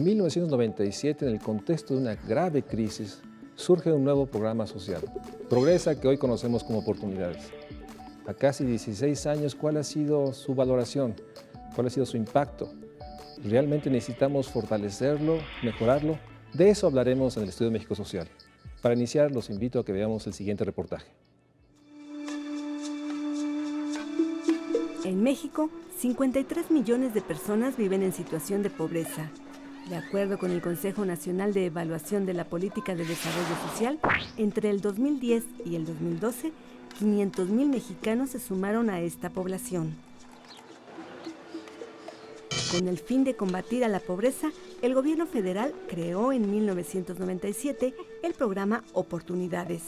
En 1997, en el contexto de una grave crisis, surge un nuevo programa social, Progresa, que hoy conocemos como Oportunidades. A casi 16 años, ¿cuál ha sido su valoración? ¿Cuál ha sido su impacto? ¿Realmente necesitamos fortalecerlo, mejorarlo? De eso hablaremos en el Estudio México Social. Para iniciar, los invito a que veamos el siguiente reportaje. En México, 53 millones de personas viven en situación de pobreza. De acuerdo con el Consejo Nacional de Evaluación de la Política de Desarrollo Social, entre el 2010 y el 2012, 500,000 mexicanos se sumaron a esta población. Con el fin de combatir a la pobreza, el gobierno federal creó en 1997 el programa Oportunidades,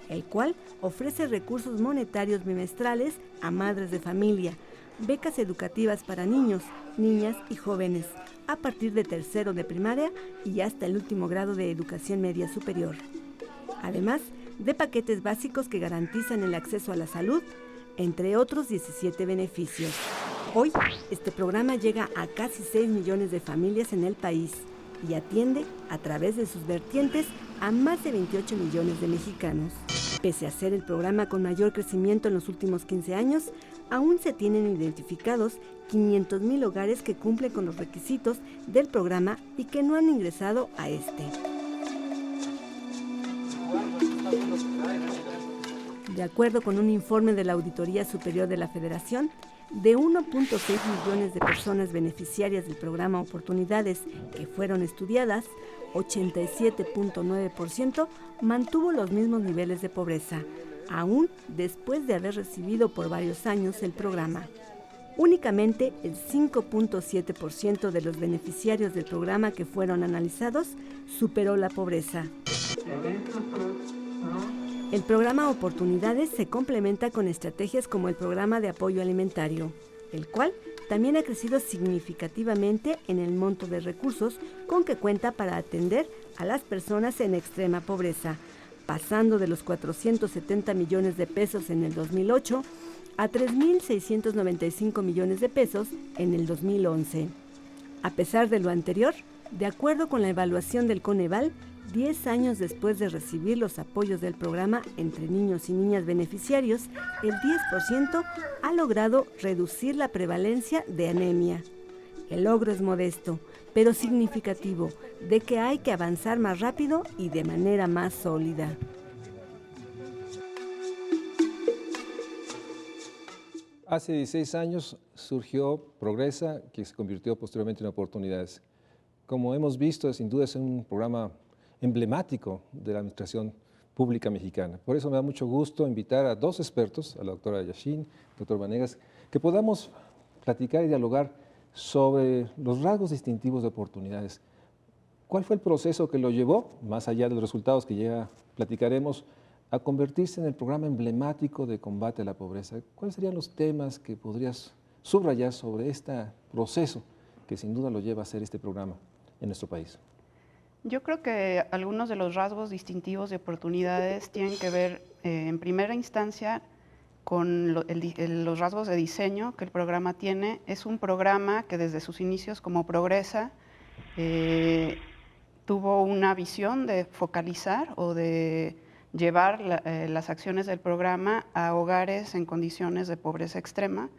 el cual ofrece recursos monetarios bimestrales a madres de familia, becas educativas para niños, niñas y jóvenes, a partir de tercero de primaria y hasta el último grado de educación media superior. Además de paquetes básicos que garantizan el acceso a la salud, entre otros 17 beneficios. Hoy, este programa llega a casi 6 millones de familias en el país y atiende, a través de sus vertientes, a más de 28 millones de mexicanos. Pese a ser el programa con mayor crecimiento en los últimos 15 años, aún se tienen identificados 500,000 hogares que cumplen con los requisitos del programa y que no han ingresado a este. De acuerdo con un informe de la Auditoría Superior de la Federación, de 1.6 millones de personas beneficiarias del programa Oportunidades que fueron estudiadas, 87.9% mantuvo los mismos niveles de pobreza, aún después de haber recibido por varios años el programa. Únicamente el 5.7% de los beneficiarios del programa que fueron analizados superó la pobreza. El programa Oportunidades se complementa con estrategias como el programa de apoyo alimentario, el cual también ha crecido significativamente en el monto de recursos con que cuenta para atender a las personas en extrema pobreza, pasando de los 470 millones de pesos en el 2008 a 3.695 millones de pesos en el 2011. A pesar de lo anterior, de acuerdo con la evaluación del Coneval, 10 años después de recibir los apoyos del programa entre niños y niñas beneficiarios, el 10% ha logrado reducir la prevalencia de anemia. El logro es modesto, pero significativo, de que hay que avanzar más rápido y de manera más sólida. Hace 16 años surgió Progresa, que se convirtió posteriormente en Oportunidades. Como hemos visto, sin duda es un programa emblemático de la administración pública mexicana. Por eso me da mucho gusto invitar a dos expertos, a la doctora Yashin, al doctor Vanegas, que podamos platicar y dialogar sobre los rasgos distintivos de Oportunidades. ¿Cuál fue el proceso que lo llevó, más allá de los resultados que ya platicaremos, a convertirse en el programa emblemático de combate a la pobreza? ¿Cuáles serían los temas que podrías subrayar sobre este proceso que sin duda lo lleva a hacer este programa en nuestro país? Yo creo que algunos de los rasgos distintivos de Oportunidades tienen que ver, en primera instancia, con los rasgos de diseño que el programa tiene. Es un programa que desde sus inicios como Progresa tuvo una visión de focalizar o de llevar las acciones del programa a hogares en condiciones de pobreza extrema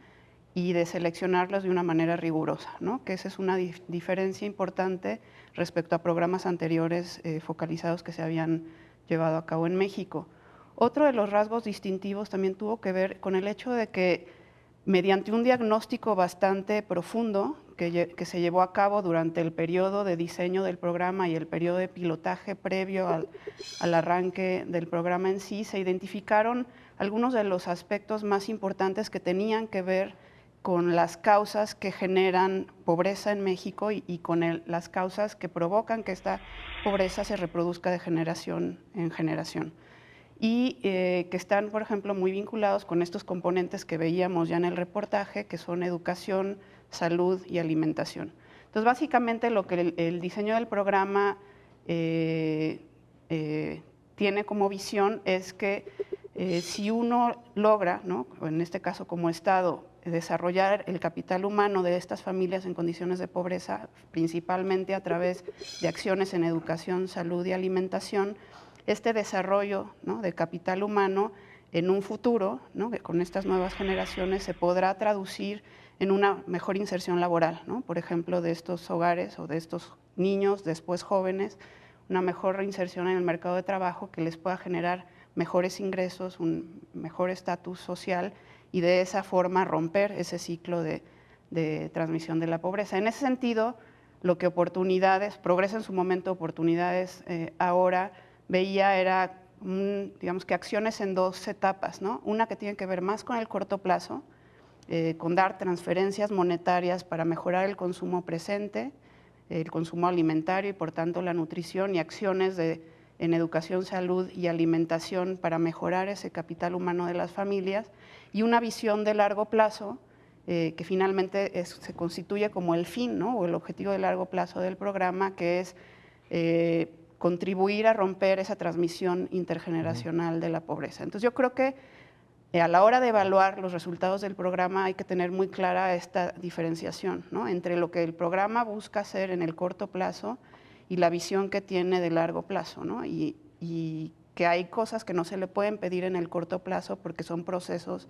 y de seleccionarlos de una manera rigurosa, ¿no? Que esa es una diferencia importante respecto a programas anteriores focalizados que se habían llevado a cabo en México. Otro de los rasgos distintivos también tuvo que ver con el hecho de que mediante un diagnóstico bastante profundo que se llevó a cabo durante el periodo de diseño del programa y el periodo de pilotaje previo al arranque del programa en sí, se identificaron algunos de los aspectos más importantes que tenían que ver con las causas que generan pobreza en México y con las causas que provocan que esta pobreza se reproduzca de generación en generación. Y que están, por ejemplo, muy vinculados con estos componentes que veíamos ya en el reportaje, que son educación, salud y alimentación. Entonces, básicamente lo que el diseño del programa tiene como visión es que si uno logra, ¿no?, en este caso como Estado, desarrollar el capital humano de estas familias en condiciones de pobreza, principalmente a través de acciones en educación, salud y alimentación, este desarrollo, ¿no?, de capital humano en un futuro, ¿no?, que con estas nuevas generaciones se podrá traducir en una mejor inserción laboral, ¿no?, por ejemplo, de estos hogares o de estos niños, después jóvenes, una mejor reinserción en el mercado de trabajo que les pueda generar mejores ingresos, un mejor estatus social y de esa forma romper ese ciclo de transmisión de la pobreza. En ese sentido, lo que Oportunidades, Progresa en su momento, Oportunidades ahora veía era, digamos que acciones en dos etapas, ¿no? Una que tiene que ver más con el corto plazo, con dar transferencias monetarias para mejorar el consumo presente, el consumo alimentario y por tanto la nutrición y acciones en educación, salud y alimentación para mejorar ese capital humano de las familias, y una visión de largo plazo que finalmente se constituye como el fin, ¿no?, o el objetivo de largo plazo del programa, que es contribuir a romper esa transmisión intergeneracional de la pobreza. Entonces yo creo que a la hora de evaluar los resultados del programa hay que tener muy clara esta diferenciación, ¿no?, entre lo que el programa busca hacer en el corto plazo y la visión que tiene de largo plazo, ¿no? Y que hay cosas que no se le pueden pedir en el corto plazo porque son procesos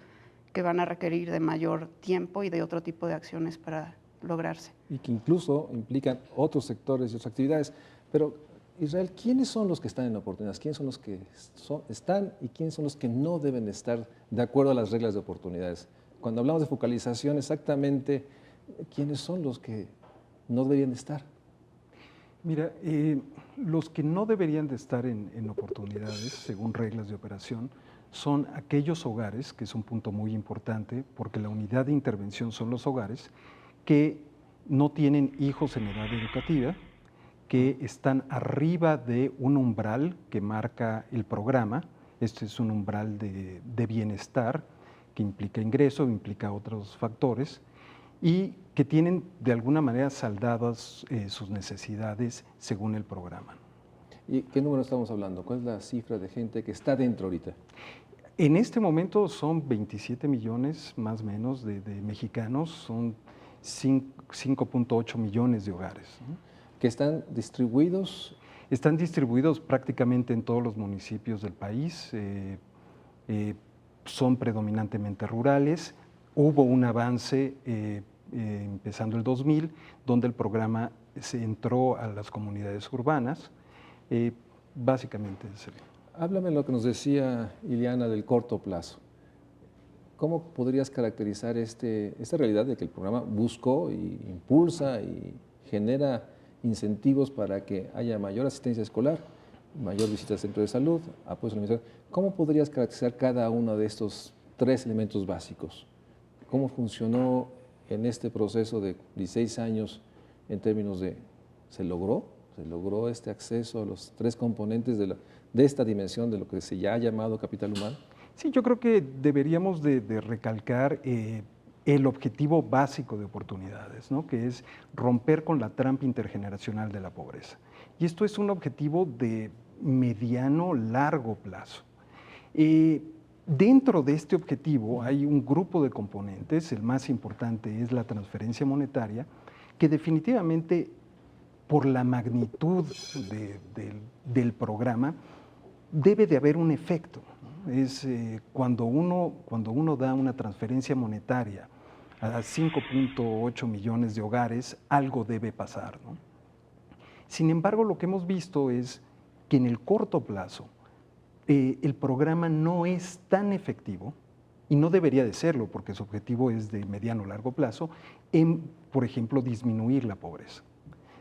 que van a requerir de mayor tiempo y de otro tipo de acciones para lograrse. Y que incluso implican otros sectores y otras actividades. Pero, Israel, ¿quiénes son los que están en oportunidades? ¿Quiénes son los que están y quiénes son los que no deben estar de acuerdo a las reglas de oportunidades? Cuando hablamos de focalización, exactamente, ¿quiénes son los que no deberían de estar? Mira, los que no deberían de estar en oportunidades, según reglas de operación, son aquellos hogares, que es un punto muy importante, porque la unidad de intervención son los hogares, que no tienen hijos en edad educativa, que están arriba de un umbral que marca el programa. Este es un umbral de bienestar que implica ingreso, implica otros factores, y que tienen de alguna manera saldadas sus necesidades según el programa. ¿Y qué número estamos hablando? ¿Cuál es la cifra de gente que está dentro ahorita? En este momento son 27 millones más o menos de mexicanos, son 5.8 millones de hogares, ¿no?, ¿Que están distribuidos? Están distribuidos prácticamente en todos los municipios del país, son predominantemente rurales. Hubo un avance empezando el 2000, donde el programa se entró a las comunidades urbanas, básicamente ese. Háblame lo que nos decía Ileana del corto plazo. ¿Cómo podrías caracterizar esta realidad de que el programa buscó y impulsa y genera incentivos para que haya mayor asistencia escolar, mayor visita al centro de salud, apoyo a la alimentación? ¿Cómo podrías caracterizar cada uno de estos tres elementos básicos? ¿Cómo funcionó en este proceso de 16 años en términos de ¿se logró este acceso a los tres componentes de esta dimensión de lo que se ya ha llamado capital humano? Sí, yo creo que deberíamos de recalcar el objetivo básico de Oportunidades, ¿no?, que es romper con la trampa intergeneracional de la pobreza. Y esto es un objetivo de mediano, largo plazo. Dentro de este objetivo hay un grupo de componentes, el más importante es la transferencia monetaria, que definitivamente por la magnitud del programa debe de haber un efecto, ¿no? Es cuando uno da una transferencia monetaria a 5.8 millones de hogares, algo debe pasar, ¿no? Sin embargo, lo que hemos visto es que en el corto plazo el programa no es tan efectivo, y no debería de serlo porque su objetivo es de mediano o largo plazo, en, por ejemplo, disminuir la pobreza.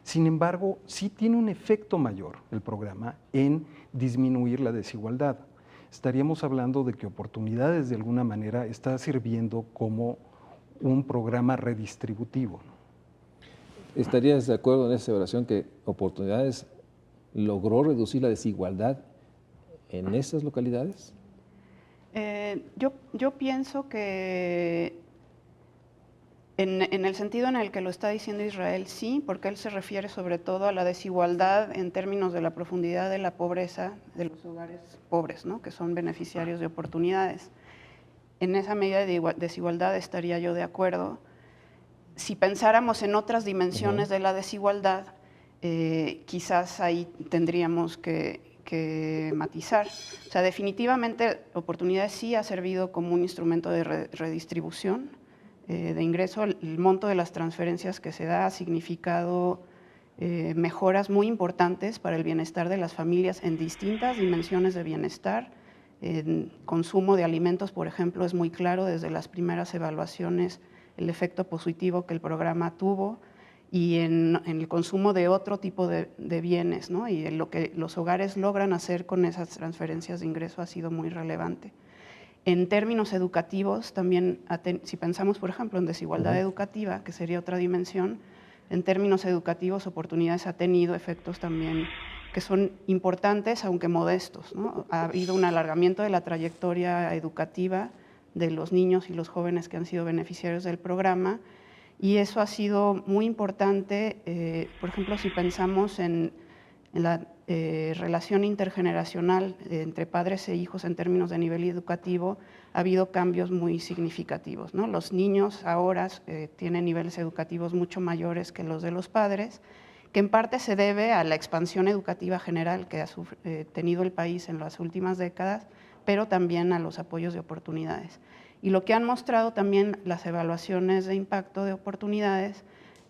Sin embargo, sí tiene un efecto mayor el programa en disminuir la desigualdad. Estaríamos hablando de que Oportunidades de alguna manera está sirviendo como un programa redistributivo, ¿no? ¿Estarías de acuerdo en esa evaluación que Oportunidades logró reducir la desigualdad en esas localidades? Yo pienso que en el sentido en el que lo está diciendo Israel, sí, porque él se refiere sobre todo a la desigualdad en términos de la profundidad de la pobreza de los hogares pobres, ¿no?, que son beneficiarios de Oportunidades. en esa medida de desigualdad estaría yo de acuerdo. Si pensáramos en otras dimensiones de la desigualdad, quizás ahí tendríamos que matizar. O sea, definitivamente Oportunidades sí ha servido como un instrumento de redistribución de ingreso. El monto de las transferencias que se da ha significado mejoras muy importantes para el bienestar de las familias en distintas dimensiones de bienestar. En consumo de alimentos, por ejemplo, es muy claro desde las primeras evaluaciones el efecto positivo que el programa tuvo, y en el consumo de otro tipo de bienes, ¿no? Y en lo que los hogares logran hacer con esas transferencias de ingreso ha sido muy relevante. En términos educativos, también, si pensamos, por ejemplo, en desigualdad educativa, que sería otra dimensión, en términos educativos, Oportunidades ha tenido efectos también que son importantes, aunque modestos, ¿no? Ha habido un alargamiento de la trayectoria educativa de los niños y los jóvenes que han sido beneficiarios del programa, y eso ha sido muy importante. Por ejemplo, si pensamos en la relación intergeneracional entre padres e hijos en términos de nivel educativo, ha habido cambios muy significativos, ¿no? Los niños ahora tienen niveles educativos mucho mayores que los de los padres, que en parte se debe a la expansión educativa general que ha tenido el país en las últimas décadas, pero también a los apoyos de Oportunidades. Y lo que han mostrado también las evaluaciones de impacto de Oportunidades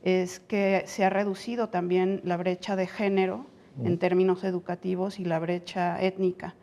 es que se ha reducido también la brecha de género en términos educativos y la brecha étnica.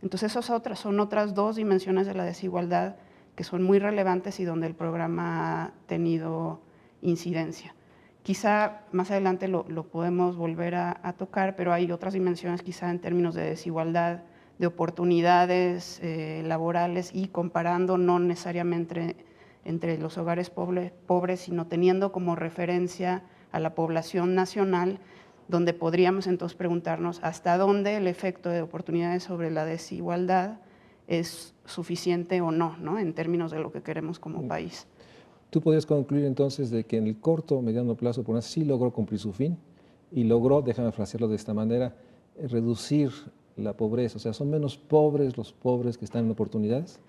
Entonces, esas son otras dos dimensiones de la desigualdad que son muy relevantes y donde el programa ha tenido incidencia. Quizá más adelante lo podemos volver a tocar, pero hay otras dimensiones quizá en términos de desigualdad, de oportunidades laborales, y comparando no necesariamente entre los hogares pobres, sino teniendo como referencia a la población nacional, donde podríamos entonces preguntarnos hasta dónde el efecto de Oportunidades sobre la desigualdad es suficiente o no, ¿no? En términos de lo que queremos como país. ¿Tú podrías concluir entonces de que en el corto o mediano plazo Oportunidades sí logró cumplir su fin y logró, déjame frasearlo de esta manera, reducir la pobreza? O sea, ¿son menos pobres los pobres que están en Oportunidades?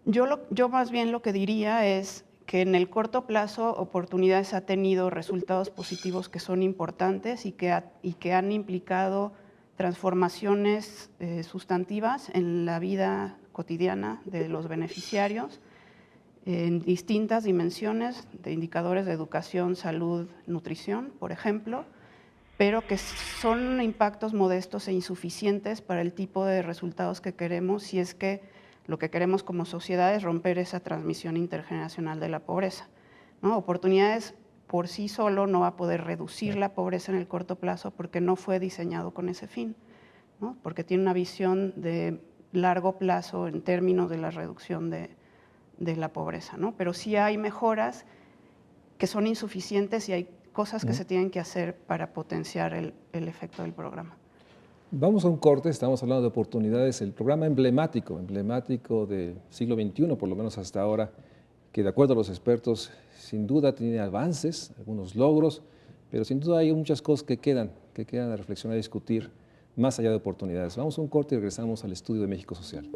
Yo más bien lo que diría es que en el corto plazo Oportunidades ha tenido resultados positivos que son importantes y que han implicado transformaciones sustantivas en la vida cotidiana de los beneficiarios en distintas dimensiones de indicadores de educación, salud, nutrición, por ejemplo, pero que son impactos modestos e insuficientes para el tipo de resultados que queremos, si es que lo que queremos como sociedad es romper esa transmisión intergeneracional de la pobreza, ¿no? Oportunidades por sí solo no va a poder reducir la pobreza en el corto plazo porque no fue diseñado con ese fin, ¿no? Porque tiene una visión de largo plazo en términos de la reducción de la pobreza, ¿no? Pero sí hay mejoras que son insuficientes y hay cosas que se tienen que hacer para potenciar el efecto del programa. Vamos a un corte, estamos hablando de Oportunidades, el programa emblemático del siglo XXI, por lo menos hasta ahora, que de acuerdo a los expertos, sin duda tiene avances, algunos logros, pero sin duda hay muchas cosas que quedan a reflexionar y discutir más allá de Oportunidades. Vamos a un corte y regresamos al estudio de México Social.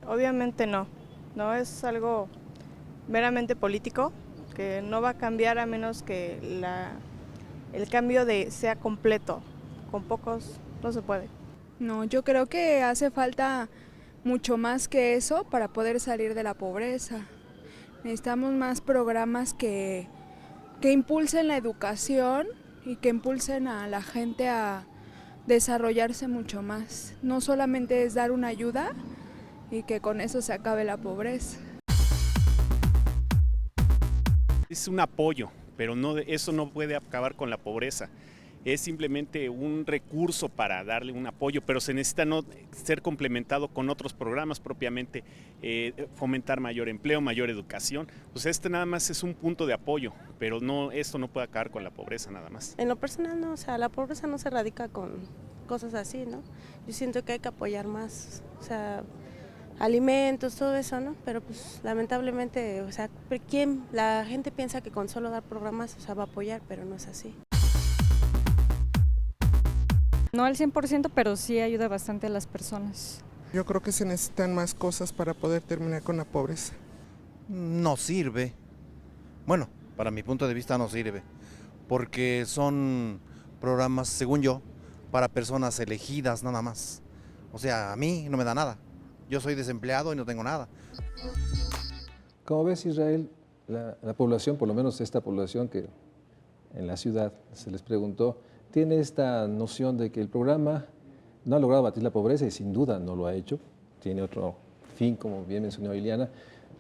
Obviamente no es algo meramente político que no va a cambiar a menos que el cambio sea completo. Con pocos no se puede. No, yo creo que hace falta mucho más que eso para poder salir de la pobreza. Necesitamos más programas que impulsen la educación y que impulsen a la gente a desarrollarse mucho más. No solamente es dar una ayuda y que con eso se acabe la pobreza. Es un apoyo, pero eso no puede acabar con la pobreza. es simplemente un recurso para darle un apoyo, pero se necesita no ser complementado con otros programas propiamente, fomentar mayor empleo, mayor educación. Pues este nada más es un punto de apoyo, pero no, esto no puede acabar con la pobreza nada más. En lo personal no, o sea, la pobreza no se radica con cosas así, ¿no? Yo siento que hay que apoyar más, o sea, alimentos, todo eso, ¿no? Pero pues lamentablemente, o sea, la gente piensa que con solo dar programas, o sea, va a apoyar, pero no es así. No al 100%, pero sí ayuda bastante a las personas. Yo creo que se necesitan más cosas para poder terminar con la pobreza. No sirve. Bueno, para mi punto de vista no sirve, porque son programas, según yo, para personas elegidas nada más. O sea, a mí no me da nada. Yo soy desempleado y no tengo nada. Como ves, Israel, la población, por lo menos esta población que en la ciudad se les preguntó, tiene esta noción de que el programa no ha logrado abatir la pobreza y sin duda no lo ha hecho. Tiene otro fin, como bien mencionó Iliana,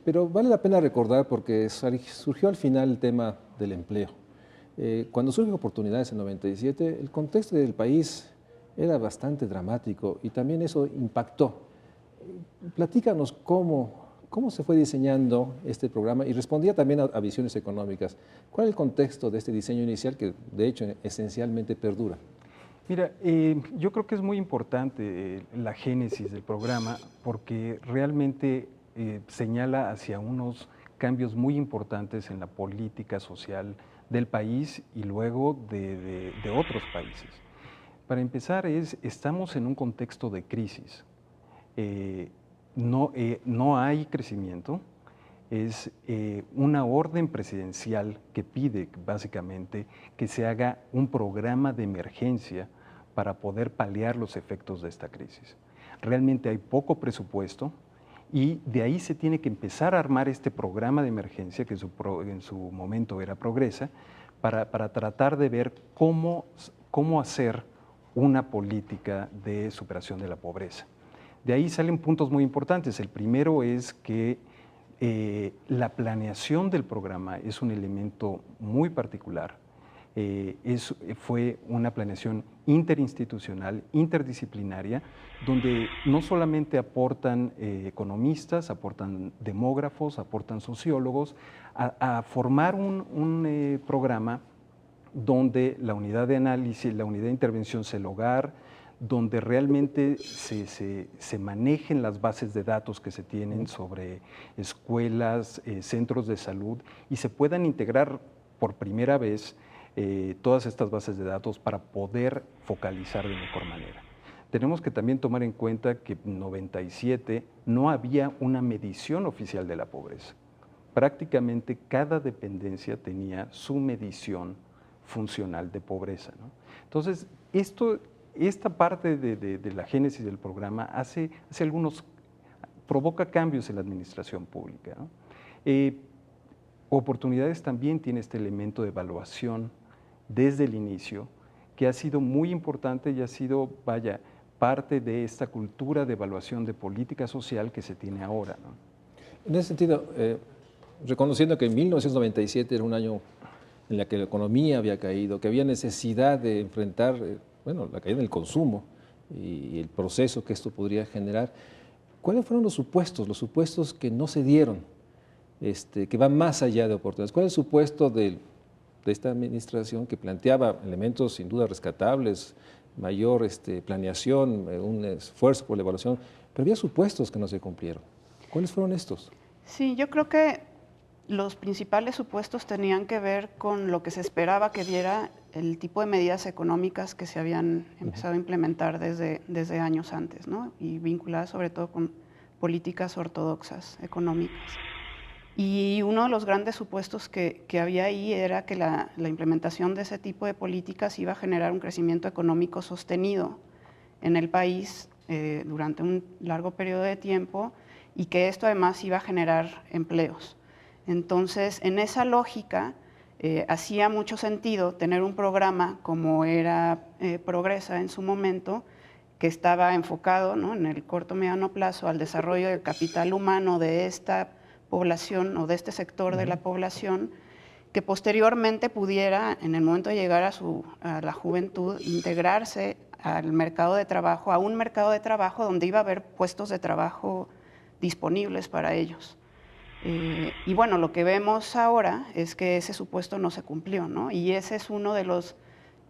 pero vale la pena recordar porque surgió al final el tema del empleo. Cuando surgen oportunidades en 97, el contexto del país era bastante dramático y también eso impactó. Platícanos cómo se fue diseñando este programa y respondía también a visiones económicas. ¿Cuál es el contexto de este diseño inicial que de hecho esencialmente perdura? Mira, yo creo que es muy importante la génesis del programa porque realmente señala hacia unos cambios muy importantes en la política social del país y luego de otros países. Para empezar, estamos en un contexto de crisis. No hay crecimiento, es una orden presidencial que pide básicamente que se haga un programa de emergencia para poder paliar los efectos de esta crisis. Realmente hay poco presupuesto y de ahí se tiene que empezar a armar este programa de emergencia que en su momento era Progresa para tratar de ver cómo hacer una política de superación de la pobreza. De ahí salen puntos muy importantes. El primero es que la planeación del programa es un elemento muy particular. Fue una planeación interinstitucional, interdisciplinaria, donde no solamente aportan economistas, aportan demógrafos, aportan sociólogos, a formar un programa donde la unidad de análisis, la unidad de intervención es el hogar, donde realmente se manejen las bases de datos que se tienen sobre escuelas, centros de salud y se puedan integrar por primera vez todas estas bases de datos para poder focalizar de mejor manera. Tenemos que también tomar en cuenta que en 97 no había una medición oficial de la pobreza. Prácticamente cada dependencia tenía su medición funcional de pobreza, ¿no? Entonces, esta parte de la génesis del programa provoca cambios en la administración pública, ¿no? Oportunidades también tiene este elemento de evaluación desde el inicio, que ha sido muy importante y ha sido, parte de esta cultura de evaluación de política social que se tiene ahora, ¿no? En ese sentido, reconociendo que en 1997 era un año en el que la economía había caído, que había necesidad de enfrentar la caída del consumo y el proceso que esto podría generar, ¿cuáles fueron los supuestos que no se dieron, que van más allá de oportunidades? ¿Cuál es el supuesto de esta administración que planteaba elementos sin duda rescatables, mayor planeación, un esfuerzo por la evaluación, pero había supuestos que no se cumplieron? ¿Cuáles fueron estos? Sí, yo creo que los principales supuestos tenían que ver con lo que se esperaba que diera el tipo de medidas económicas que se habían empezado a implementar desde años antes, ¿no? Y vinculadas sobre todo con políticas ortodoxas económicas. Y uno de los grandes supuestos que había ahí era que la implementación de ese tipo de políticas iba a generar un crecimiento económico sostenido en el país durante un largo periodo de tiempo y que esto además iba a generar empleos. Entonces, en esa lógica, hacía mucho sentido tener un programa como era Progresa en su momento, que estaba enfocado, ¿no?, en el corto mediano plazo al desarrollo del capital humano de esta población o de este sector de la población, que posteriormente pudiera, en el momento de llegar a la juventud, integrarse al mercado de trabajo, a un mercado de trabajo donde iba a haber puestos de trabajo disponibles para ellos. Y bueno, lo que vemos ahora es que ese supuesto no se cumplió, ¿no? Y ese es uno de los,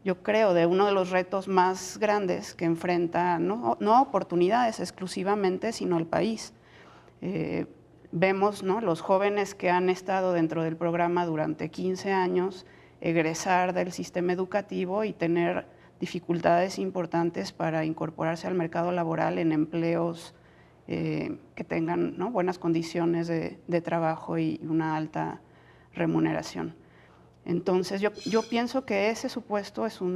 yo creo, de uno de los retos más grandes que enfrenta, no oportunidades exclusivamente, sino el país. Vemos, ¿no?, los jóvenes que han estado dentro del programa durante 15 años, egresar del sistema educativo y tener dificultades importantes para incorporarse al mercado laboral en empleos que tengan, ¿no?, buenas condiciones de trabajo y una alta remuneración. Entonces, yo pienso que ese supuesto fue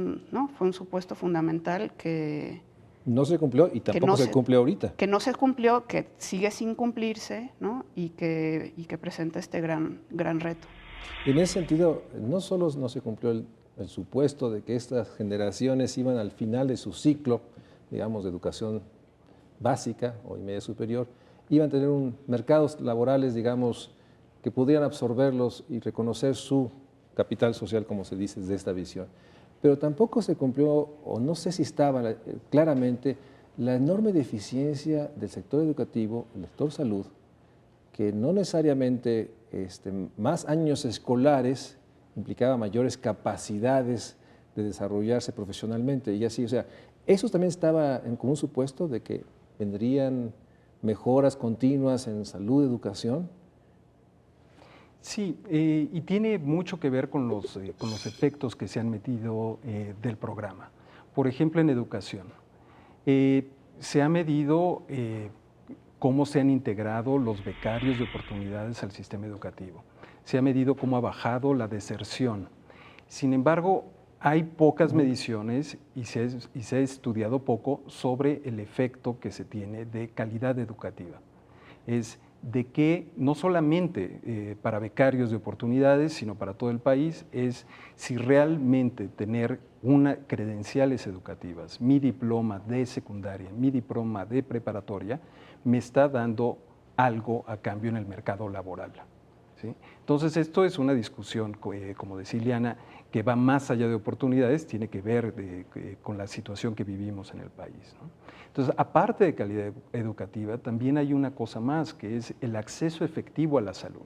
un supuesto fundamental que no se cumplió y tampoco se cumple ahorita. Que no se cumplió, que sigue sin cumplirse, ¿no?, y que presenta este gran reto. En ese sentido, no solo no se cumplió el supuesto de que estas generaciones iban al final de su ciclo, digamos, de educación básica o media superior, iban a tener mercados laborales, digamos, que pudieran absorberlos y reconocer su capital social, como se dice desde esta visión. Pero tampoco se cumplió, o no sé si estaba claramente, la enorme deficiencia del sector educativo, el sector salud, que no necesariamente más años escolares implicaba mayores capacidades de desarrollarse profesionalmente y así, o sea, eso también estaba en común supuesto de que vendrían mejoras continuas en salud, educación. Sí, y tiene mucho que ver con los efectos que se han metido del programa. Por ejemplo, en educación, se ha medido cómo se han integrado los becarios de oportunidades al sistema educativo. Se ha medido cómo ha bajado la deserción. Sin embargo, hay pocas mediciones y se ha estudiado poco sobre el efecto que se tiene de calidad educativa. Es de que no solamente para becarios de oportunidades, sino para todo el país, es si realmente tener credenciales educativas, mi diploma de secundaria, mi diploma de preparatoria, me está dando algo a cambio en el mercado laboral, ¿sí? Entonces, esto es una discusión, como decía Ileana, que va más allá de oportunidades, tiene que ver con la situación que vivimos en el país, ¿no? Entonces, aparte de calidad educativa, también hay una cosa más, que es el acceso efectivo a la salud,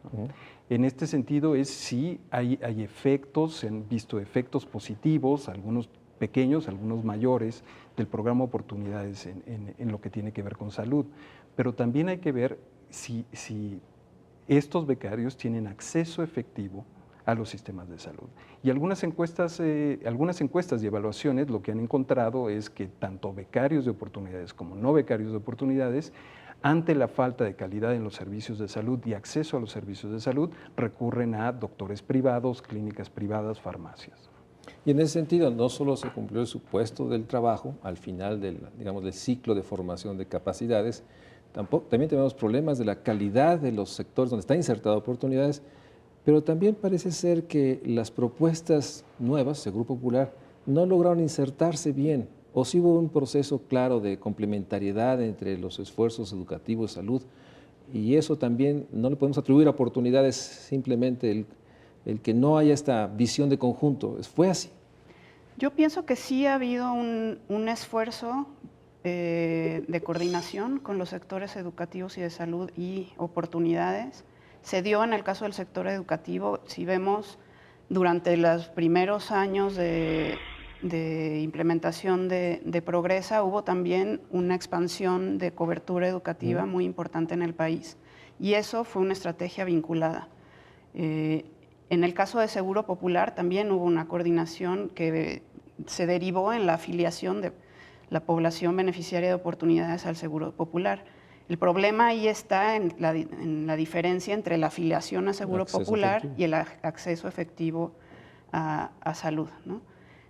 ¿no? En este sentido, sí hay efectos, se han visto efectos positivos, algunos pequeños, algunos mayores, del programa Oportunidades en lo que tiene que ver con salud, pero también hay que ver si estos becarios tienen acceso efectivo a los sistemas de salud. Y algunas encuestas y evaluaciones lo que han encontrado es que tanto becarios de oportunidades como no becarios de oportunidades, ante la falta de calidad en los servicios de salud y acceso a los servicios de salud, recurren a doctores privados, clínicas privadas, farmacias. Y en ese sentido, no solo se cumplió el supuesto del trabajo al final del ciclo de formación de capacidades, también tenemos problemas de la calidad de los sectores donde está insertada oportunidades, pero también parece ser que las propuestas nuevas, Seguro Popular, no lograron insertarse bien, o si hubo un proceso claro de complementariedad entre los esfuerzos educativos de salud, y eso también no le podemos atribuir a oportunidades simplemente el que no haya esta visión de conjunto. ¿Fue así? Yo pienso que sí ha habido un esfuerzo de coordinación con los sectores educativos y de salud y oportunidades. Se dio en el caso del sector educativo, si vemos durante los primeros años de implementación de Progresa, hubo también una expansión de cobertura educativa muy importante en el país, y eso fue una estrategia vinculada. En el caso de Seguro Popular también hubo una coordinación que se derivó en la afiliación de la población beneficiaria de oportunidades al Seguro Popular. El problema ahí está en la diferencia entre la afiliación a Seguro Popular y el acceso efectivo a salud, ¿no?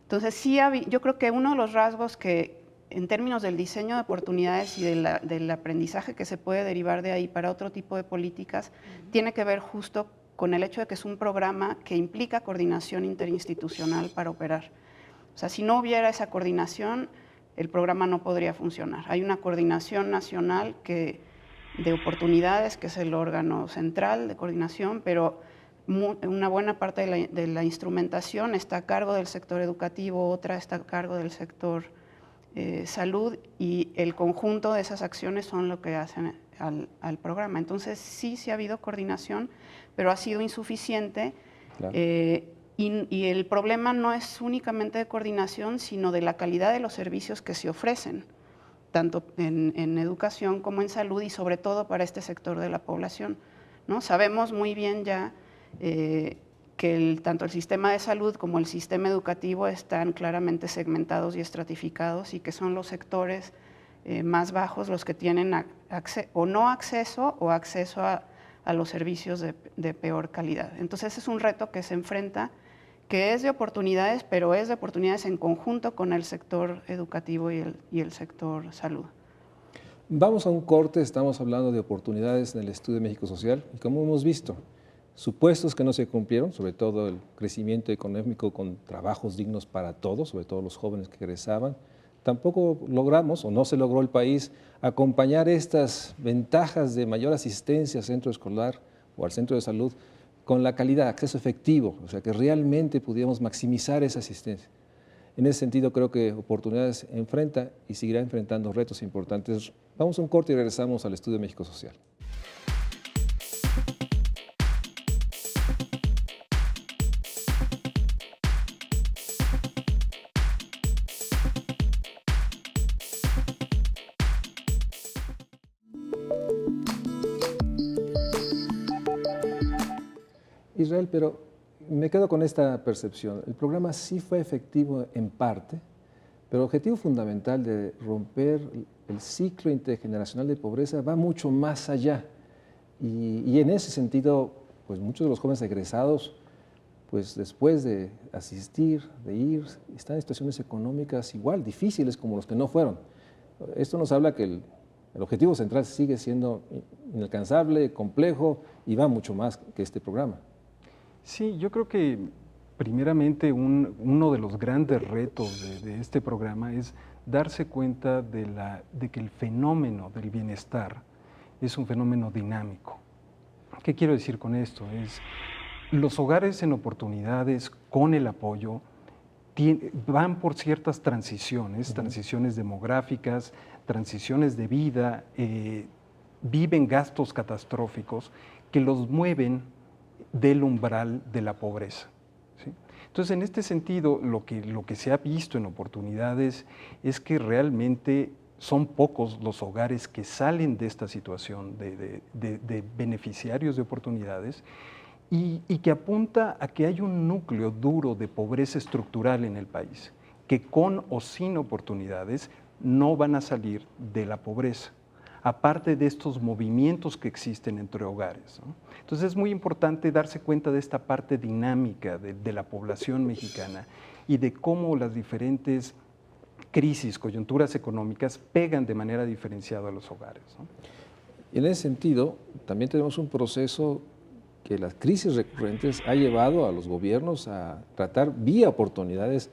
Entonces, sí, yo creo que uno de los rasgos que, en términos del diseño de oportunidades y del aprendizaje que se puede derivar de ahí para otro tipo de políticas, tiene que ver justo con el hecho de que es un programa que implica coordinación interinstitucional para operar. O sea, si no hubiera esa coordinación, el programa no podría funcionar. Hay una coordinación nacional de oportunidades, que es el órgano central de coordinación, pero una buena parte de la instrumentación está a cargo del sector educativo, otra está a cargo del sector salud, y el conjunto de esas acciones son lo que hacen al programa. Entonces sí ha habido coordinación, pero ha sido insuficiente. Claro. Y el problema no es únicamente de coordinación, sino de la calidad de los servicios que se ofrecen, tanto en educación como en salud, y sobre todo para este sector de la población, ¿no? Sabemos muy bien ya que tanto el sistema de salud como el sistema educativo están claramente segmentados y estratificados, y que son los sectores más bajos los que tienen o no acceso o acceso a los servicios de peor calidad. Entonces es un reto que se enfrenta, que es de oportunidades, pero es de oportunidades en conjunto con el sector educativo y el sector salud. Vamos a un corte, estamos hablando de oportunidades en el estudio de México Social, y como hemos visto, supuestos que no se cumplieron, sobre todo el crecimiento económico con trabajos dignos para todos, sobre todo los jóvenes que egresaban. Tampoco logramos, o no se logró el país, acompañar estas ventajas de mayor asistencia al centro escolar o al centro de salud con la calidad, acceso efectivo, o sea, que realmente pudiéramos maximizar esa asistencia. En ese sentido, creo que Oportunidades enfrenta y seguirá enfrentando retos importantes. Vamos a un corte y regresamos al Estudio de México Social. Israel, pero me quedo con esta percepción. El programa sí fue efectivo en parte, pero el objetivo fundamental de romper el ciclo intergeneracional de pobreza va mucho más allá. Y en ese sentido, pues muchos de los jóvenes egresados, pues después de asistir, de ir, están en situaciones económicas igual difíciles como los que no fueron. Esto nos habla que el objetivo central sigue siendo inalcanzable, complejo, y va mucho más que este programa. Sí, yo creo que primeramente uno de los grandes retos de este programa es darse cuenta de que el fenómeno del bienestar es un fenómeno dinámico. ¿Qué quiero decir con esto? Los hogares en oportunidades con el apoyo van por ciertas transiciones, transiciones demográficas, transiciones de vida, viven gastos catastróficos que los mueven del umbral de la pobreza, ¿sí? Entonces, en este sentido, lo que se ha visto en Oportunidades es que realmente son pocos los hogares que salen de esta situación de beneficiarios de oportunidades, y que apunta a que hay un núcleo duro de pobreza estructural en el país, que con o sin oportunidades no van a salir de la pobreza, aparte de estos movimientos que existen entre hogares, ¿no? Entonces es muy importante darse cuenta de esta parte dinámica de la población mexicana y de cómo las diferentes crisis, coyunturas económicas pegan de manera diferenciada a los hogares, ¿no? Y en ese sentido, también tenemos un proceso que las crisis recurrentes ha llevado a los gobiernos a tratar vía oportunidades,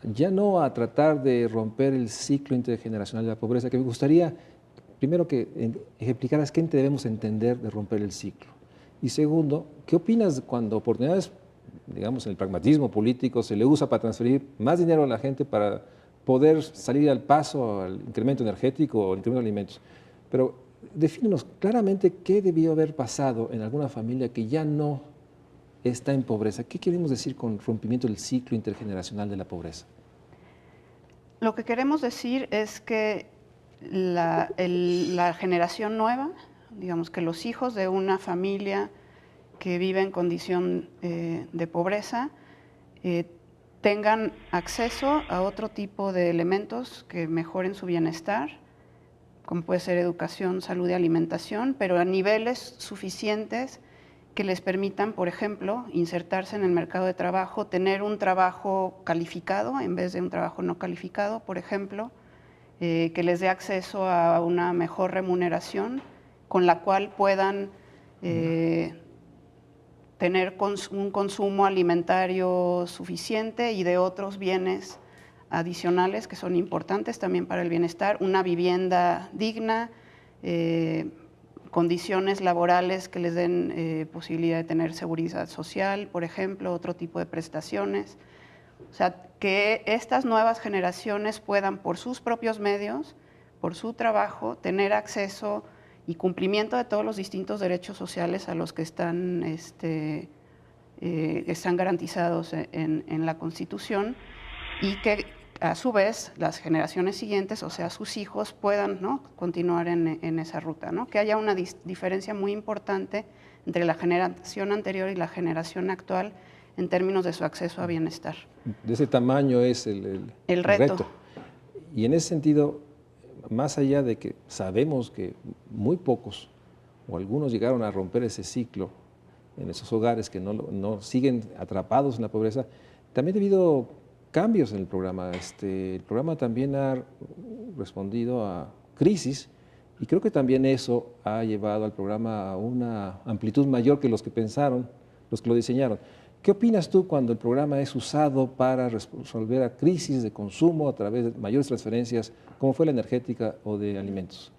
ya no a tratar de romper el ciclo intergeneracional de la pobreza, que me gustaría primero que explicaras qué debemos entender de romper el ciclo. Y segundo, ¿qué opinas cuando Oportunidades, digamos en el pragmatismo político, se le usa para transferir más dinero a la gente para poder salir al paso al incremento energético o al incremento de alimentos? Pero defínenos claramente qué debió haber pasado en alguna familia que ya no está en pobreza. ¿Qué queremos decir con rompimiento del ciclo intergeneracional de la pobreza? Lo que queremos decir es que la generación nueva, digamos que los hijos de una familia que vive en condición de pobreza tengan acceso a otro tipo de elementos que mejoren su bienestar, como puede ser educación, salud y alimentación, pero a niveles suficientes que les permitan, por ejemplo, insertarse en el mercado de trabajo, tener un trabajo calificado en vez de un trabajo no calificado, por ejemplo, que les dé acceso a una mejor remuneración con la cual puedan tener un consumo alimentario suficiente y de otros bienes adicionales que son importantes también para el bienestar, una vivienda digna, condiciones laborales que les den posibilidad de tener seguridad social, por ejemplo, otro tipo de prestaciones. O sea, que estas nuevas generaciones puedan, por sus propios medios, por su trabajo, tener acceso y cumplimiento de todos los distintos derechos sociales a los que están garantizados en la Constitución, y que a su vez las generaciones siguientes, o sea, sus hijos, puedan, ¿no?, continuar en esa ruta, ¿no? Que haya una diferencia muy importante entre la generación anterior y la generación actual en términos de su acceso a bienestar. De ese tamaño es el reto. Y en ese sentido, más allá de que sabemos que muy pocos o algunos llegaron a romper ese ciclo en esos hogares que no siguen atrapados en la pobreza, también ha habido cambios en el programa. El programa también ha respondido a crisis y creo que también eso ha llevado al programa a una amplitud mayor que los que pensaron, los que lo diseñaron. ¿Qué opinas tú cuando el programa es usado para resolver a crisis de consumo a través de mayores transferencias, como fue la energética o de alimentos?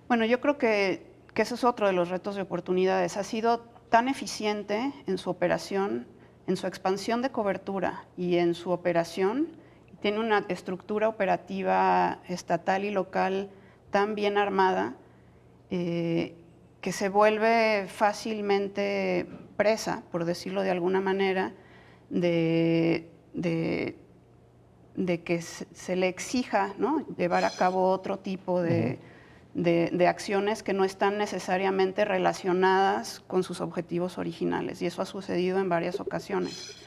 Bueno, yo creo que ese es otro de los retos de oportunidades. Ha sido tan eficiente en su operación, en su expansión de cobertura y en su operación, tiene una estructura operativa estatal y local tan bien armada que se vuelve fácilmente presa, por decirlo de alguna manera, de que se le exija, ¿no?, llevar a cabo otro tipo de acciones que no están necesariamente relacionadas con sus objetivos originales, y eso ha sucedido en varias ocasiones.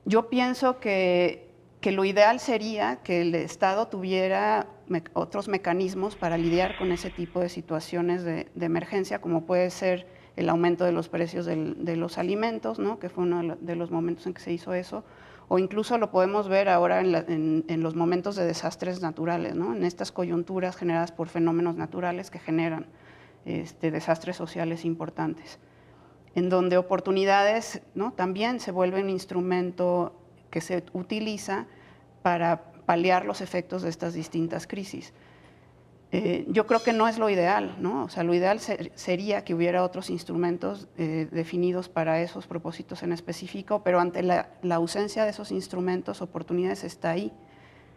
Yo pienso que lo ideal sería que el Estado tuviera otros mecanismos para lidiar con ese tipo de situaciones de emergencia, como puede ser el aumento de los precios de los alimentos, ¿no?, que fue uno de los momentos en que se hizo eso, o incluso lo podemos ver ahora en los momentos de desastres naturales, ¿no?, en estas coyunturas generadas por fenómenos naturales que generan desastres sociales importantes, en donde oportunidades, ¿no?, también se vuelven un instrumento que se utiliza para paliar los efectos de estas distintas crisis. Yo creo que no es lo ideal, ¿no? O sea, lo ideal sería que hubiera otros instrumentos definidos para esos propósitos en específico, pero ante la ausencia de esos instrumentos, oportunidades está ahí,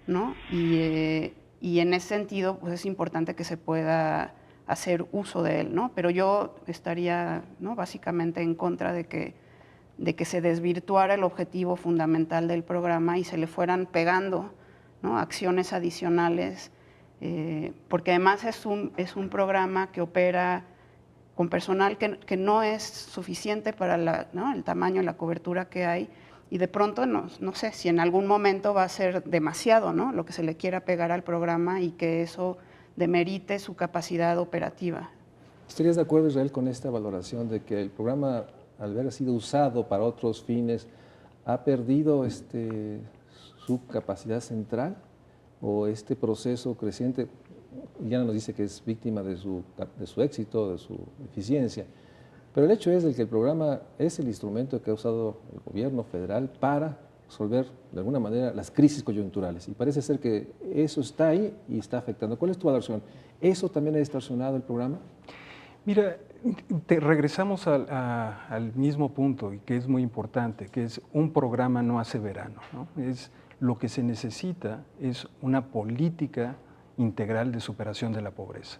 ¿no? Y en ese sentido, pues es importante que se pueda hacer uso de él, ¿no? Pero yo estaría, ¿no?, básicamente en contra de que se desvirtuara el objetivo fundamental del programa y se le fueran pegando, ¿no?, acciones adicionales, porque además es un programa que opera con personal que no es suficiente para ¿no?, el tamaño y la cobertura que hay, y de pronto no sé si en algún momento va a ser demasiado, ¿no?, lo que se le quiera pegar al programa y que eso demerite su capacidad operativa. ¿Estarías de acuerdo, Israel, con esta valoración de que el programa, al haber sido usado para otros fines, ha perdido su capacidad central, o este proceso creciente ya nos dice que es víctima de su éxito, de su eficiencia? Pero el hecho es de que el programa es el instrumento que ha usado el gobierno federal para resolver de alguna manera las crisis coyunturales, y parece ser que eso está ahí y está afectando. ¿Cuál es tu valoración? ¿Eso también ha distorsionado el programa? Mira, regresamos al mismo punto, y que es muy importante, que es un programa no hace verano, ¿no? Lo que se necesita es una política integral de superación de la pobreza.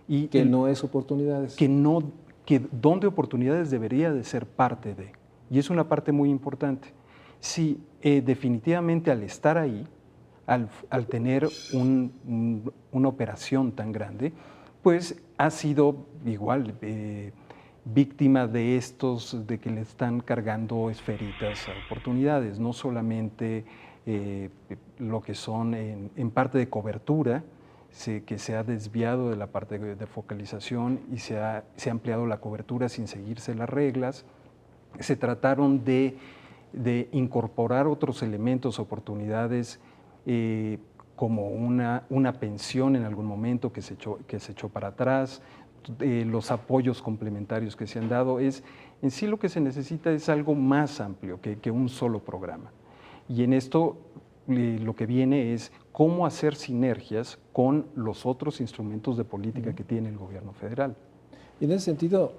Y que no es oportunidades. Que donde oportunidades debería de ser parte de, y es una parte muy importante. Sí, definitivamente al estar ahí, al tener una operación tan grande, pues ha sido igual víctima de que le están cargando esferitas a oportunidades, no solamente lo que son en parte de cobertura, que se ha desviado de la parte de focalización y se ha ampliado la cobertura sin seguirse las reglas. Se trataron de incorporar otros elementos, oportunidades, como una pensión en algún momento que se echó para atrás, los apoyos complementarios que se han dado. En sí lo que se necesita es algo más amplio que un solo programa. Y en esto lo que viene es cómo hacer sinergias con los otros instrumentos de política que tiene el gobierno federal. Y en ese sentido,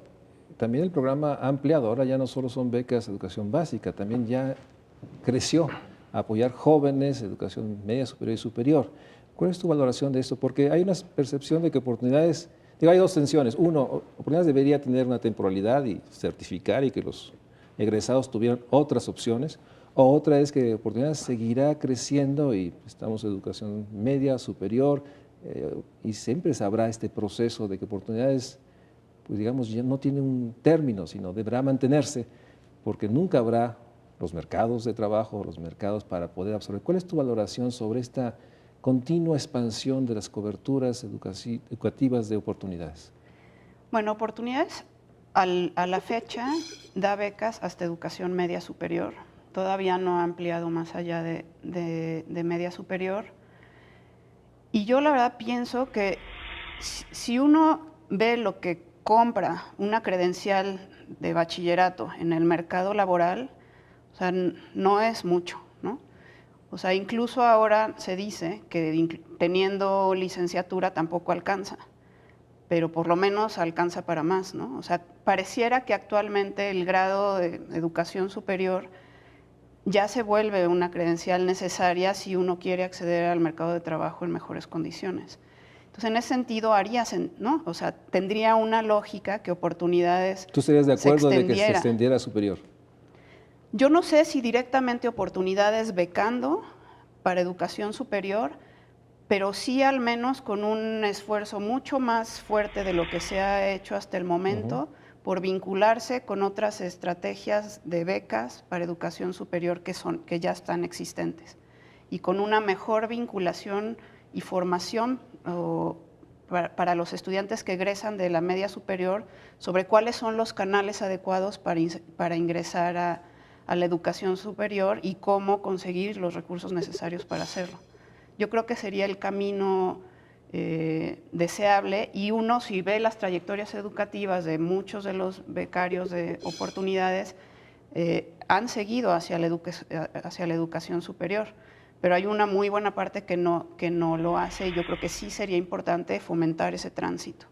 también el programa ha ampliado, ahora ya no solo son becas de educación básica, también ya creció a apoyar jóvenes, educación media, superior y superior. ¿Cuál es tu valoración de esto? Porque hay una percepción de que oportunidades, digo, hay dos tensiones. Uno, oportunidades debería tener una temporalidad y certificar y que los egresados tuvieran otras opciones. O otra es que oportunidades seguirá creciendo y estamos en educación media, superior, y siempre sabrá este proceso de que oportunidades, pues digamos, ya no tiene un término, sino deberá mantenerse, porque nunca habrá los mercados de trabajo, los mercados para poder absorber. ¿Cuál es tu valoración sobre esta continua expansión de las coberturas educativas de oportunidades? Bueno, oportunidades a la fecha da becas hasta educación media superior. Todavía no ha ampliado más allá de media superior. Y yo la verdad pienso que si uno ve lo que compra una credencial de bachillerato en el mercado laboral, o sea, no es mucho, ¿no? O sea, incluso ahora se dice que teniendo licenciatura tampoco alcanza, pero por lo menos alcanza para más, ¿no? O sea, pareciera que actualmente el grado de educación superior ya se vuelve una credencial necesaria si uno quiere acceder al mercado de trabajo en mejores condiciones. Entonces, en ese sentido, ¿no? O sea, tendría una lógica que oportunidades. ¿Tú estarías de acuerdo de que se extendiera a superior? Yo no sé si directamente oportunidades becando para educación superior, pero sí al menos con un esfuerzo mucho más fuerte de lo que se ha hecho hasta el momento, por vincularse con otras estrategias de becas para educación superior que ya están existentes, y con una mejor vinculación y formación para los estudiantes que egresan de la media superior sobre cuáles son los canales adecuados para ingresar a la educación superior y cómo conseguir los recursos necesarios para hacerlo. Yo creo que sería el camino deseable, y uno, si ve las trayectorias educativas de muchos de los becarios de oportunidades, han seguido hacia la educación superior, pero hay una muy buena parte que no lo hace, y yo creo que sí sería importante fomentar ese tránsito,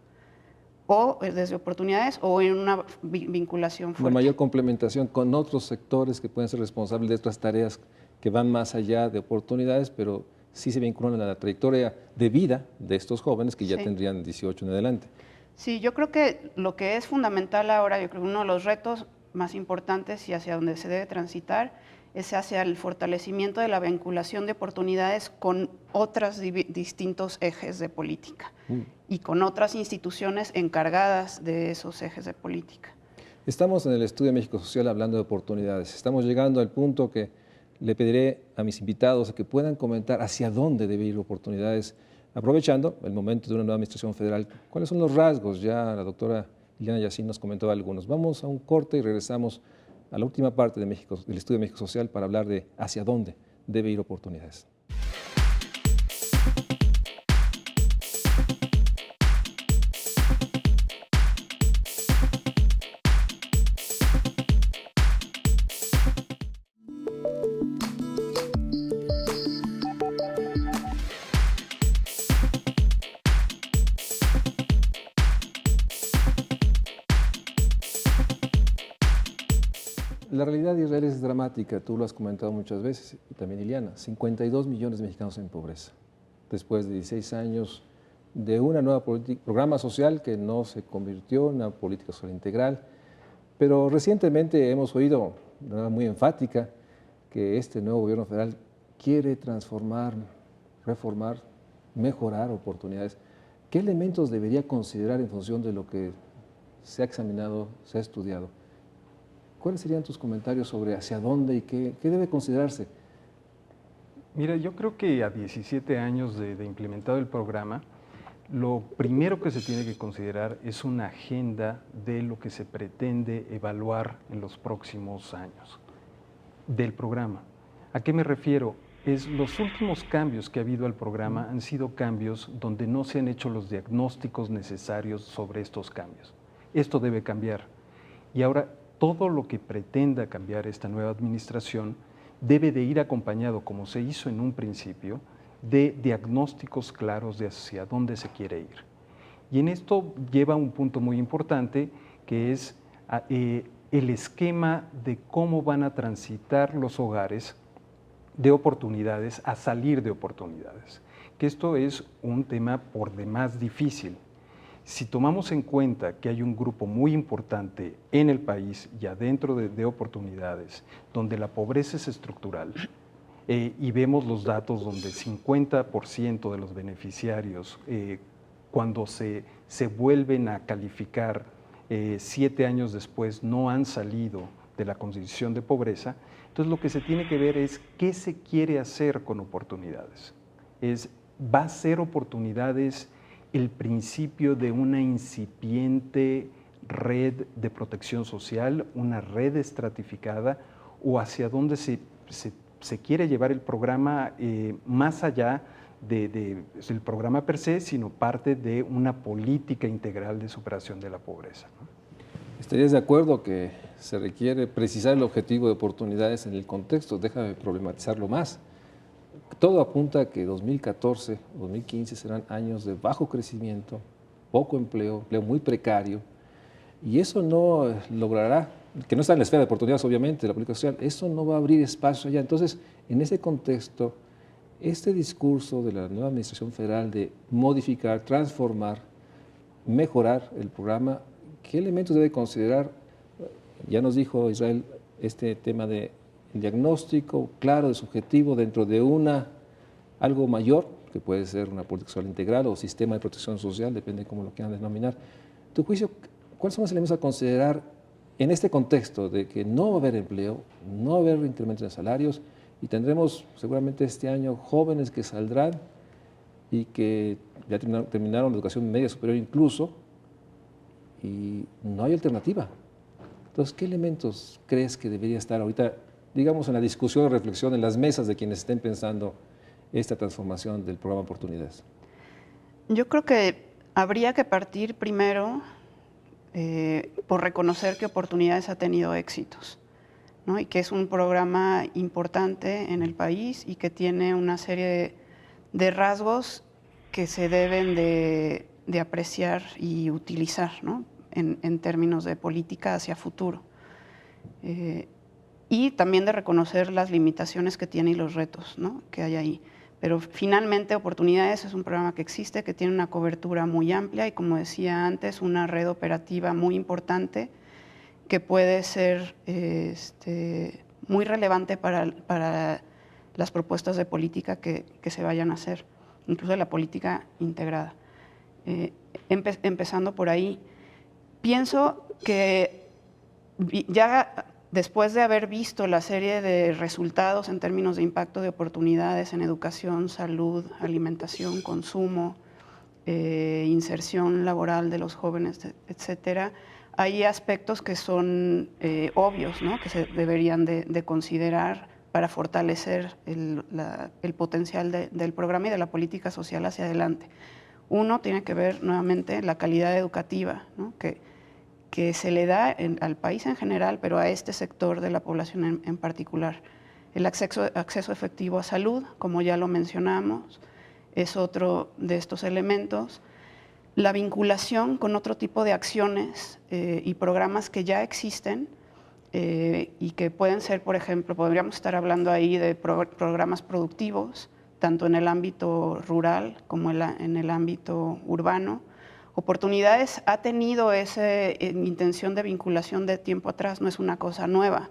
o desde oportunidades o en una vinculación fuerte. Una mayor complementación con otros sectores que pueden ser responsables de otras tareas que van más allá de oportunidades, pero sí se vinculan a la trayectoria de vida de estos jóvenes que ya tendrían 18 en adelante. Sí, yo creo que lo que es fundamental ahora, yo creo que uno de los retos más importantes y hacia donde se debe transitar es hacia el fortalecimiento de la vinculación de oportunidades con otros distintos ejes de política y con otras instituciones encargadas de esos ejes de política. Estamos en el Estudio de México Social hablando de oportunidades. Estamos llegando al punto que le pediré a mis invitados a que puedan comentar hacia dónde debe ir oportunidades, aprovechando el momento de una nueva administración federal. ¿Cuáles son los rasgos? Ya la doctora Liliana Yacine nos comentó algunos. Vamos a un corte y regresamos a la última parte del Estudio de México Social para hablar de hacia dónde debe ir oportunidades. La realidad de Israel es dramática, tú lo has comentado muchas veces, y también Liliana, 52 millones de mexicanos en pobreza, después de 16 años de una nueva programa social que no se convirtió en una política social integral, pero recientemente hemos oído de manera muy enfática que este nuevo gobierno federal quiere transformar, reformar, mejorar oportunidades. ¿Qué elementos debería considerar en función de lo que se ha examinado, se ha estudiado? ¿Cuáles serían tus comentarios sobre hacia dónde y qué debe considerarse? Mira, yo creo que a 17 años de implementado el programa, lo primero que se tiene que considerar es una agenda de lo que se pretende evaluar en los próximos años del programa. ¿A qué me refiero? Los últimos cambios que ha habido al programa han sido cambios donde no se han hecho los diagnósticos necesarios sobre estos cambios. Esto debe cambiar. Y ahora, todo lo que pretenda cambiar esta nueva administración debe de ir acompañado, como se hizo en un principio, de diagnósticos claros de hacia dónde se quiere ir. Y en esto lleva un punto muy importante, que es el esquema de cómo van a transitar los hogares de oportunidades a salir de oportunidades, que esto es un tema por demás difícil. Si tomamos en cuenta que hay un grupo muy importante en el país y adentro de oportunidades, donde la pobreza es estructural, y vemos los datos donde 50% de los beneficiarios, cuando se vuelven a calificar 7 años después, no han salido de la condición de pobreza, entonces lo que se tiene que ver es qué se quiere hacer con oportunidades. ¿Va a ser oportunidades el principio de una incipiente red de protección social, una red estratificada, o hacia dónde se quiere llevar el programa más allá del programa per se, sino parte de una política integral de superación de la pobreza, ¿no? ¿Estarías de acuerdo que se requiere precisar el objetivo de oportunidades en el contexto? Déjame problematizarlo más. Todo apunta a que 2014, 2015 serán años de bajo crecimiento, poco empleo, empleo muy precario, y eso no logrará, que no está en la esfera de oportunidades obviamente, de la política social, eso no va a abrir espacio allá. Entonces, en ese contexto, este discurso de la nueva administración federal de modificar, transformar, mejorar el programa, ¿qué elementos debe considerar? Ya nos dijo Israel este tema de diagnóstico claro de su objetivo dentro de algo mayor, que puede ser una política social integral o sistema de protección social, depende de cómo lo quieran denominar. ¿Tu juicio, cuáles son los elementos a considerar en este contexto de que no va a haber empleo, no va a haber incremento de salarios y tendremos seguramente este año jóvenes que saldrán y que ya terminaron la educación media superior incluso y no hay alternativa? Entonces, ¿qué elementos crees que debería estar ahorita, digamos, en la discusión o reflexión en las mesas de quienes estén pensando esta transformación del programa Oportunidades? Yo creo que habría que partir primero por reconocer que Oportunidades ha tenido éxitos, ¿no? Y que es un programa importante en el país y que tiene una serie de rasgos que se deben de apreciar y utilizar, ¿no? En términos de política hacia futuro. Y también de reconocer las limitaciones que tiene y los retos, ¿no?, que hay ahí. Pero finalmente Oportunidades es un programa que existe, que tiene una cobertura muy amplia y, como decía antes, una red operativa muy importante que puede ser muy relevante para las propuestas de política que se vayan a hacer, incluso de la política integrada. Empezando por ahí, pienso que ya después de haber visto la serie de resultados en términos de impacto de oportunidades en educación, salud, alimentación, consumo, inserción laboral de los jóvenes, etcétera, hay aspectos que son obvios, ¿no?, que se deberían de considerar para fortalecer el potencial del programa y de la política social hacia adelante. Uno tiene que ver nuevamente la calidad educativa, ¿no?, que se le da al país en general, pero a este sector de la población en particular. El acceso efectivo a salud, como ya lo mencionamos, es otro de estos elementos. La vinculación con otro tipo de acciones y programas que ya existen y que pueden ser, por ejemplo, podríamos estar hablando ahí de programas productivos, tanto en el ámbito rural como en el ámbito urbano. Oportunidades ha tenido esa intención de vinculación de tiempo atrás, no es una cosa nueva,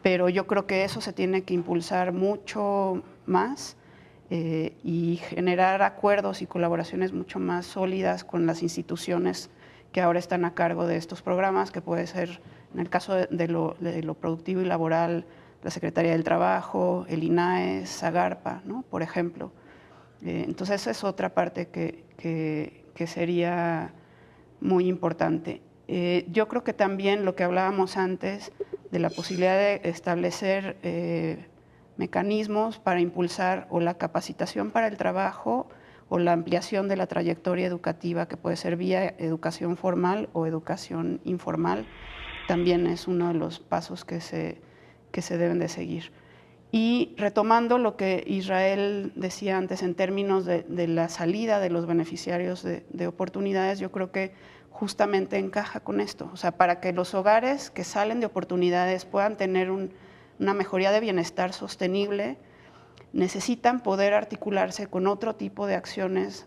pero yo creo que eso se tiene que impulsar mucho más y generar acuerdos y colaboraciones mucho más sólidas con las instituciones que ahora están a cargo de estos programas, que puede ser, en el caso de lo productivo y laboral, la Secretaría del Trabajo, el INAES, SAGARPA, ¿no?, por ejemplo. Entonces, esa es otra parte que sería muy importante. Yo creo que también lo que hablábamos antes de la posibilidad de establecer mecanismos para impulsar o la capacitación para el trabajo o la ampliación de la trayectoria educativa, que puede ser vía educación formal o educación informal, también es uno de los pasos que se deben de seguir. Y retomando lo que Israel decía antes en términos de la salida de los beneficiarios de oportunidades, yo creo que justamente encaja con esto. O sea, para que los hogares que salen de oportunidades puedan tener una mejoría de bienestar sostenible, necesitan poder articularse con otro tipo de acciones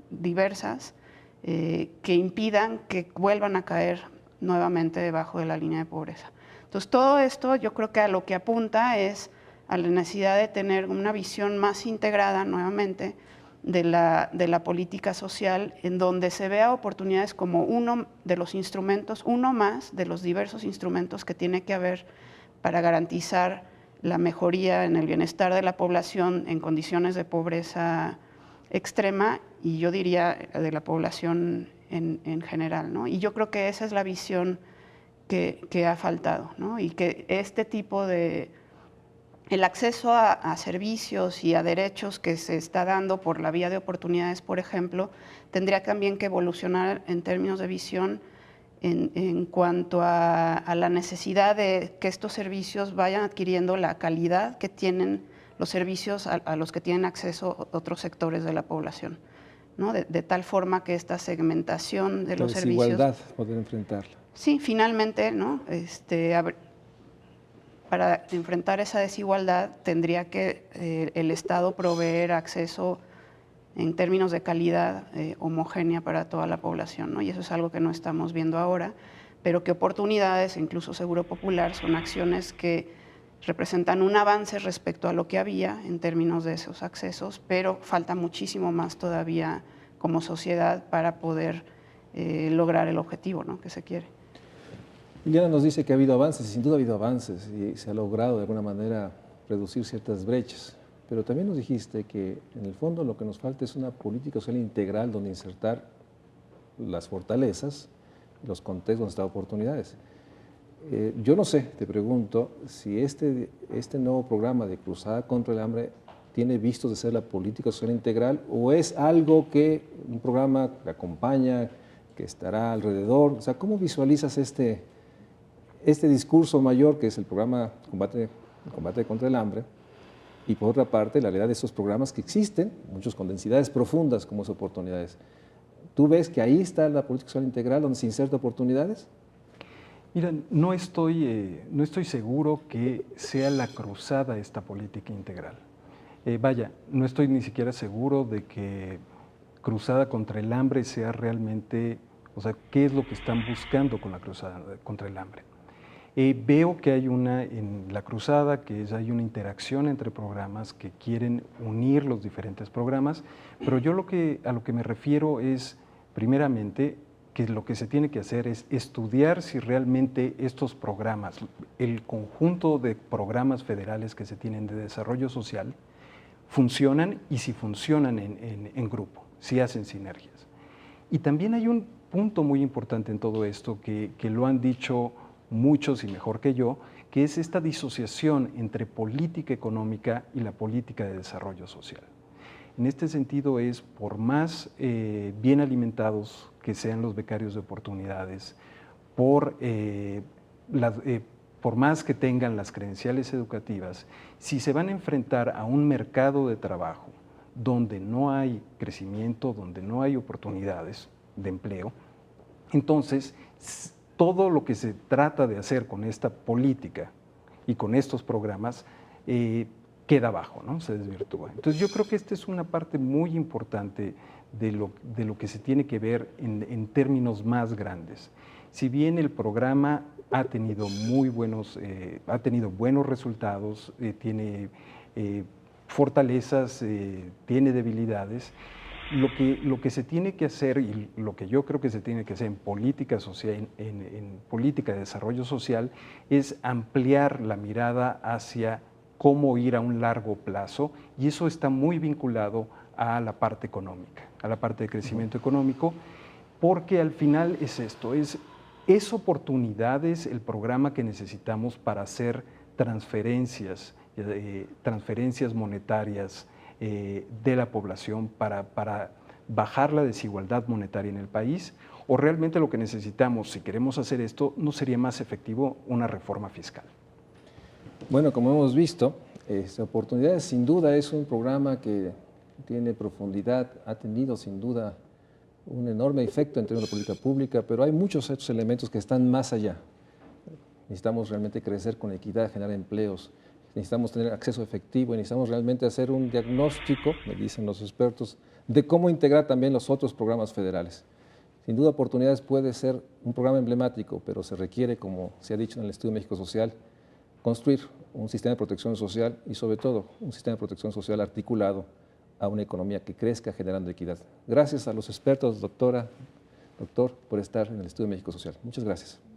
diversas que impidan que vuelvan a caer nuevamente debajo de la línea de pobreza. Entonces, todo esto yo creo que a lo que apunta es a la necesidad de tener una visión más integrada nuevamente de la política social, en donde se vea oportunidades como uno de los instrumentos, uno más de los diversos instrumentos que tiene que haber para garantizar la mejoría en el bienestar de la población en condiciones de pobreza extrema, y yo diría de la población en general, ¿no? Y yo creo que esa es la visión que ha faltado, ¿no? Y que este tipo el acceso a servicios y a derechos que se está dando por la vía de oportunidades, por ejemplo, tendría también que evolucionar en términos de visión en cuanto a la necesidad de que estos servicios vayan adquiriendo la calidad que tienen los servicios a los que tienen acceso otros sectores de la población, ¿no? De tal forma que esta segmentación de los servicios… La desigualdad, poder enfrentarla. Sí, finalmente, ¿no? Para enfrentar esa desigualdad tendría que el Estado proveer acceso en términos de calidad homogénea para toda la población, ¿no? Y eso es algo que no estamos viendo ahora, pero que oportunidades, incluso Seguro Popular, son acciones que representan un avance respecto a lo que había en términos de esos accesos, pero falta muchísimo más todavía como sociedad para poder lograr el objetivo, ¿no?, que se quiere. Liliana nos dice que ha habido avances, y sin duda ha habido avances, y se ha logrado de alguna manera reducir ciertas brechas, pero también nos dijiste que en el fondo lo que nos falta es una política social integral donde insertar las fortalezas, los contextos donde están oportunidades. Yo no sé, te pregunto, si este nuevo programa de Cruzada contra el Hambre tiene vistos de ser la política social integral, o es algo que un programa que acompaña, que estará alrededor. O sea, ¿cómo visualizas este discurso mayor que es el programa Combate contra el Hambre, y por otra parte la realidad de estos programas que existen, muchos con densidades profundas como es oportunidades? ¿Tú ves que ahí está la política social integral donde se inserta oportunidades? Mira, no estoy seguro que sea la cruzada esta política integral. No estoy ni siquiera seguro de que Cruzada contra el Hambre sea realmente, o sea, qué es lo que están buscando con la Cruzada contra el Hambre. Veo que hay en la Cruzada, hay una interacción entre programas que quieren unir los diferentes programas, pero yo a lo que me refiero es, primeramente, que lo que se tiene que hacer es estudiar si realmente estos programas, el conjunto de programas federales que se tienen de desarrollo social, funcionan, y si funcionan en grupo, si hacen sinergias. Y también hay un punto muy importante en todo esto que lo han dicho muchos y mejor que yo, que es esta disociación entre política económica y la política de desarrollo social. En este sentido es, por más bien alimentados que sean los becarios de oportunidades, por más que tengan las credenciales educativas, si se van a enfrentar a un mercado de trabajo donde no hay crecimiento, donde no hay oportunidades de empleo, entonces todo lo que se trata de hacer con esta política y con estos programas queda abajo, ¿no? Se desvirtúa. Entonces yo creo que esta es una parte muy importante de lo que se tiene que ver en términos más grandes. Si bien el programa ha tenido buenos resultados, tiene fortalezas, tiene debilidades, lo que se tiene que hacer, y lo que yo creo que se tiene que hacer en política social, en política de desarrollo social, es ampliar la mirada hacia cómo ir a un largo plazo, y eso está muy vinculado a la parte económica, a la parte de crecimiento económico, porque al final es esto, es oportunidades el programa que necesitamos para hacer transferencias monetarias de la población para bajar la desigualdad monetaria en el país, o realmente lo que necesitamos, si queremos hacer esto, no sería más efectivo una reforma fiscal. Bueno, como hemos visto, Oportunidades sin duda es un programa que tiene profundidad, ha tenido sin duda un enorme efecto en términos de política pública, pero hay muchos otros elementos que están más allá. Necesitamos realmente crecer con equidad, generar empleos, necesitamos tener acceso efectivo y necesitamos realmente hacer un diagnóstico, me dicen los expertos, de cómo integrar también los otros programas federales. Sin duda, Oportunidades puede ser un programa emblemático, pero se requiere, como se ha dicho en el Estudio México Social, construir un sistema de protección social y, sobre todo, un sistema de protección social articulado a una economía que crezca generando equidad. Gracias a los expertos, doctor, por estar en el Estudio México Social. Muchas gracias.